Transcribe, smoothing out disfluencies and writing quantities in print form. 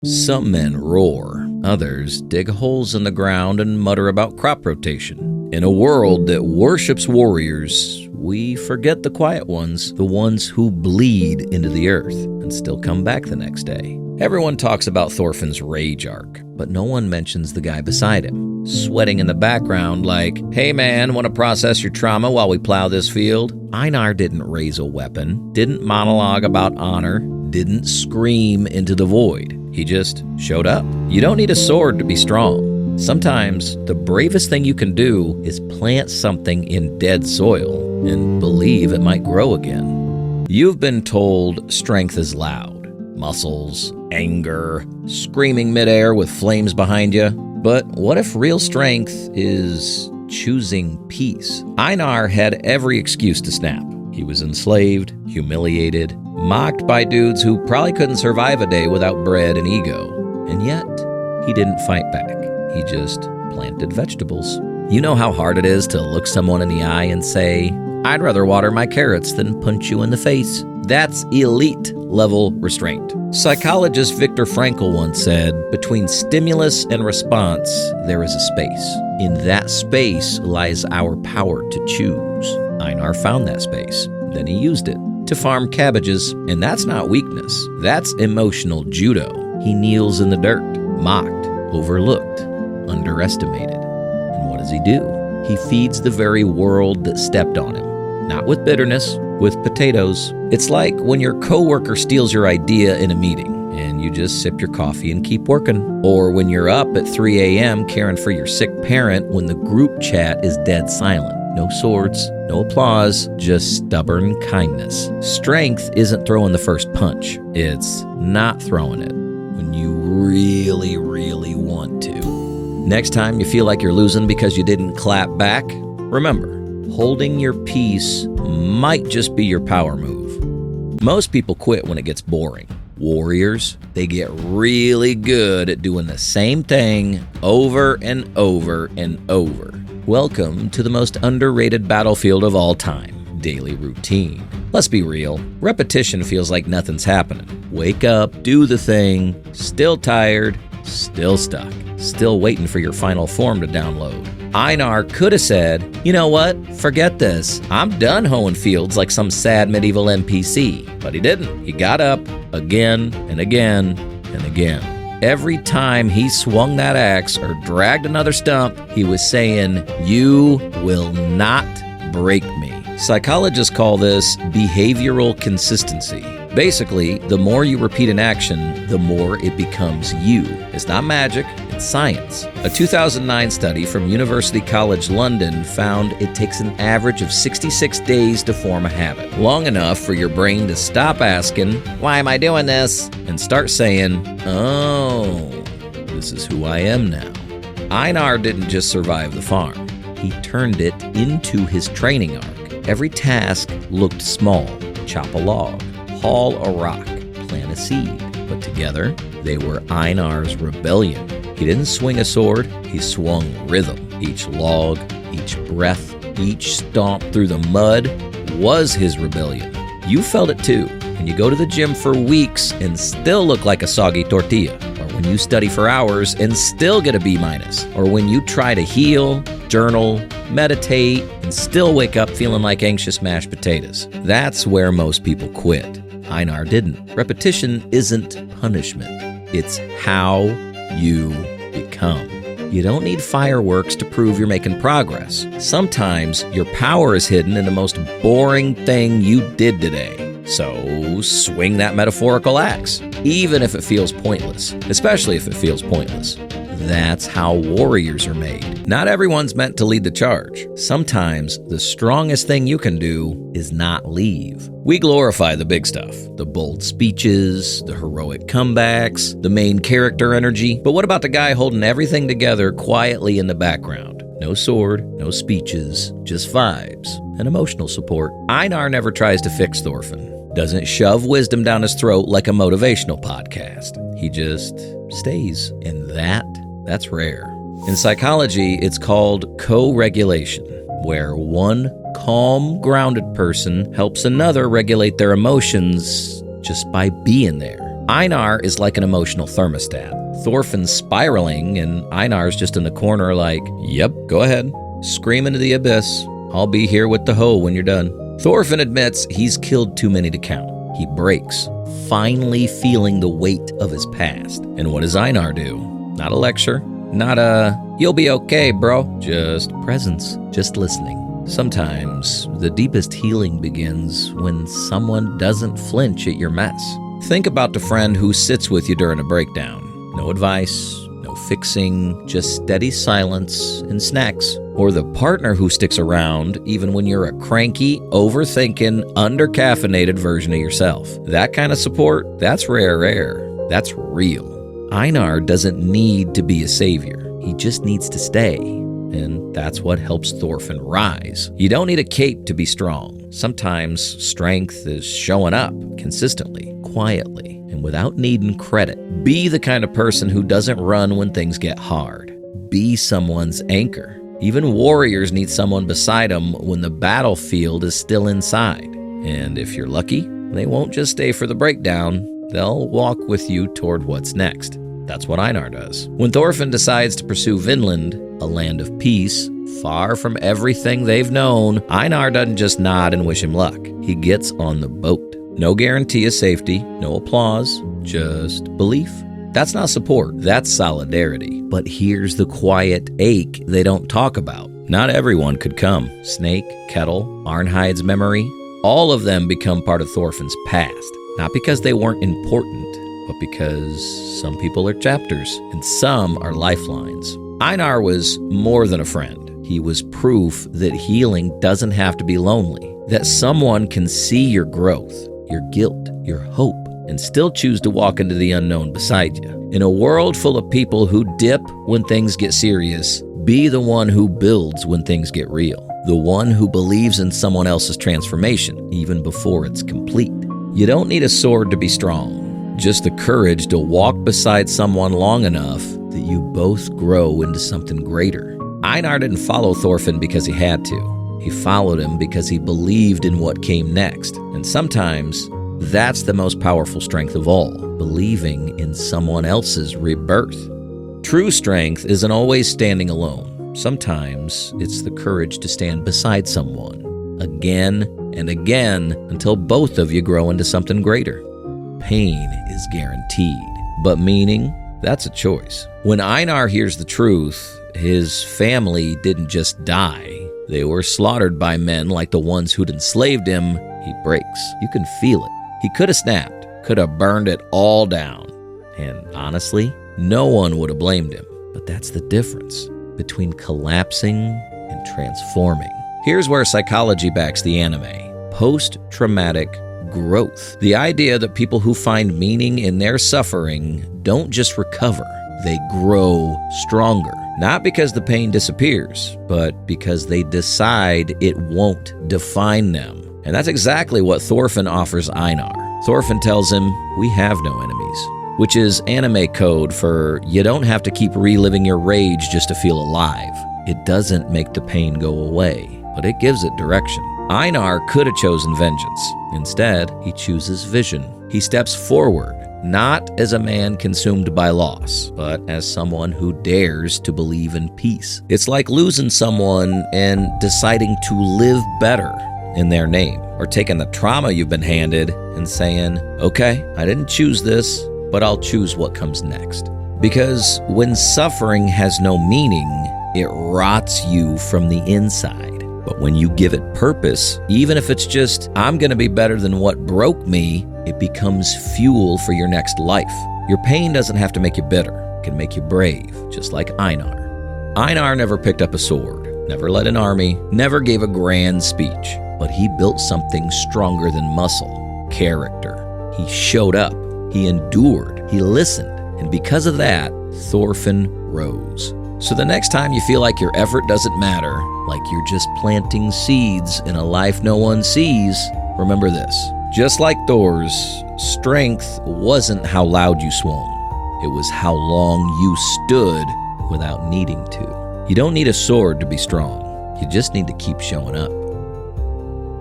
Some men roar, others dig holes in the ground and mutter about crop rotation. In a world that worships warriors, we forget the quiet ones, the ones who bleed into the earth and still come back the next day. Everyone talks about Thorfinn's rage arc, but no one mentions the guy beside him, sweating in the background like, "Hey man, want to process your trauma while we plow this field?" Einar didn't raise a weapon, didn't monologue about honor, didn't scream into the void. He just showed up. You don't need a sword to be strong. Sometimes the bravest thing you can do is plant something in dead soil and believe it might grow again. You've been told strength is loud. Muscles, anger, screaming midair with flames behind you. But what if real strength is choosing peace? Einar had every excuse to snap. He was enslaved, humiliated, mocked by dudes who probably couldn't survive a day without bread and ego. And yet, he didn't fight back. He just planted vegetables. You know how hard it is to look someone in the eye and say, "I'd rather water my carrots than punch you in the face." That's elite level restraint. Psychologist Viktor Frankl once said, "Between stimulus and response, there is a space. In that space lies our power to choose." Einar found that space. Then he used it to farm cabbages. And that's not weakness. That's emotional judo. He kneels in the dirt, mocked, overlooked, underestimated. And what does he do? He feeds the very world that stepped on him. Not with bitterness, with potatoes. It's like when your coworker steals your idea in a meeting and you just sip your coffee and keep working. Or when you're up at 3 a.m. caring for your sick parent when the group chat is dead silent. No swords, no applause, just stubborn kindness. Strength isn't throwing the first punch. It's not throwing it when you really, really want to. Next time you feel like you're losing because you didn't clap back, remember, holding your peace might just be your power move. Most people quit when it gets boring. Warriors, they get really good at doing the same thing over and over and over. Welcome to the most underrated battlefield of all time, daily routine. Let's be real, repetition feels like nothing's happening. Wake up, do the thing, still tired, still stuck, still waiting for your final form to download. Einar could have said, "You know what? Forget this. I'm done hoeing fields like some sad medieval NPC." But he didn't. He got up again and again and again. Every time he swung that axe or dragged another stump, he was saying, "You will not break me." Psychologists call this behavioral consistency. Basically, the more you repeat an action, the more it becomes you. It's not magic, it's science. A 2009 study from University College London found it takes an average of 66 days to form a habit. Long enough for your brain to stop asking, "Why am I doing this?" and start saying, "Oh, this is who I am now." Einar didn't just survive the farm. He turned it into his training arc. Every task looked small. Chop a log, haul a rock, plant a seed. But together, they were Einar's rebellion. He didn't swing a sword, he swung rhythm. Each log, each breath, each stomp through the mud was his rebellion. You felt it too. When you go to the gym for weeks and still look like a soggy tortilla. Or when you study for hours and still get a B-. Or when you try to heal, journal, meditate, and still wake up feeling like anxious mashed potatoes. That's where most people quit. Einar didn't. Repetition isn't punishment. It's how you become. You don't need fireworks to prove you're making progress. Sometimes your power is hidden in the most boring thing you did today. So swing that metaphorical axe, even if it feels pointless, especially if it feels pointless. That's how warriors are made. Not everyone's meant to lead the charge. Sometimes the strongest thing you can do is not leave. We glorify the big stuff, the bold speeches, the heroic comebacks, the main character energy. But what about the guy holding everything together quietly in the background? No sword, no speeches, just vibes and emotional support. Einar never tries to fix Thorfinn. Doesn't shove wisdom down his throat like a motivational podcast. He just stays, and that's rare. In psychology, it's called co-regulation, where one calm, grounded person helps another regulate their emotions just by being there. Einar is like an emotional thermostat. Thorfinn's spiraling, and Einar's just in the corner like, yep, go ahead. Scream into the abyss. I'll be here with the hoe when you're done. Thorfinn admits he's killed too many to count. He breaks, finally feeling the weight of his past. And what does Einar do? Not a lecture, not a, you'll be okay, bro. Just presence, just listening. Sometimes the deepest healing begins when someone doesn't flinch at your mess. Think about the friend who sits with you during a breakdown. No advice, no fixing, just steady silence and snacks. Or the partner who sticks around even when you're a cranky, overthinking, under-caffeinated version of yourself. That kind of support, that's rare. That's real. Einar doesn't need to be a savior. He just needs to stay. And that's what helps Thorfinn rise. You don't need a cape to be strong. Sometimes strength is showing up consistently, quietly, and without needing credit. Be the kind of person who doesn't run when things get hard. Be someone's anchor. Even warriors need someone beside them when the battlefield is still inside. And if you're lucky, they won't just stay for the breakdown. They'll walk with you toward what's next. That's what Einar does. When Thorfinn decides to pursue Vinland, a land of peace, far from everything they've known, Einar doesn't just nod and wish him luck. He gets on the boat. No guarantee of safety, no applause, just belief. That's not support, that's solidarity. But here's the quiet ache they don't talk about. Not everyone could come. Snake, Kettle, Arnhide's memory, all of them become part of Thorfinn's past. Not because they weren't important, but because some people are chapters and some are lifelines. Einar was more than a friend. He was proof that healing doesn't have to be lonely, that someone can see your growth, your guilt, your hope, and still choose to walk into the unknown beside you. In a world full of people who dip when things get serious, be the one who builds when things get real. The one who believes in someone else's transformation, even before it's complete. You don't need a sword to be strong, just the courage to walk beside someone long enough that you both grow into something greater. Einar didn't follow Thorfinn because he had to. He followed him because he believed in what came next. And sometimes, that's the most powerful strength of all, believing in someone else's rebirth. True strength isn't always standing alone. Sometimes it's the courage to stand beside someone, again and again, until both of you grow into something greater. Pain is guaranteed, but meaning, that's a choice. When Einar hears the truth, his family didn't just die. They were slaughtered by men like the ones who'd enslaved him. He breaks. You can feel it. He could have snapped, could have burned it all down. And honestly, no one would have blamed him. But that's the difference between collapsing and transforming. Here's where psychology backs the anime. Post-traumatic growth. The idea that people who find meaning in their suffering don't just recover, they grow stronger. Not because the pain disappears, but because they decide it won't define them. And that's exactly what Thorfinn offers Einar. Thorfinn tells him, we have no enemies, which is anime code for you don't have to keep reliving your rage just to feel alive. It doesn't make the pain go away, but it gives it direction. Einar could have chosen vengeance. Instead, he chooses vision. He steps forward, not as a man consumed by loss, but as someone who dares to believe in peace. It's like losing someone and deciding to live better in their name, or taking the trauma you've been handed and saying, okay, I didn't choose this, but I'll choose what comes next. Because when suffering has no meaning, it rots you from the inside. But when you give it purpose, even if it's just, I'm going to be better than what broke me, it becomes fuel for your next life. Your pain doesn't have to make you bitter. It can make you brave, just like Einar. Einar never picked up a sword, never led an army, never gave a grand speech, but he built something stronger than muscle, character. He showed up, he endured, he listened, and because of that, Thorfinn rose. So the next time you feel like your effort doesn't matter, like you're just planting seeds in a life no one sees, remember this. Just like Thor's, strength wasn't how loud you swung. It was how long you stood without needing to. You don't need a sword to be strong. You just need to keep showing up.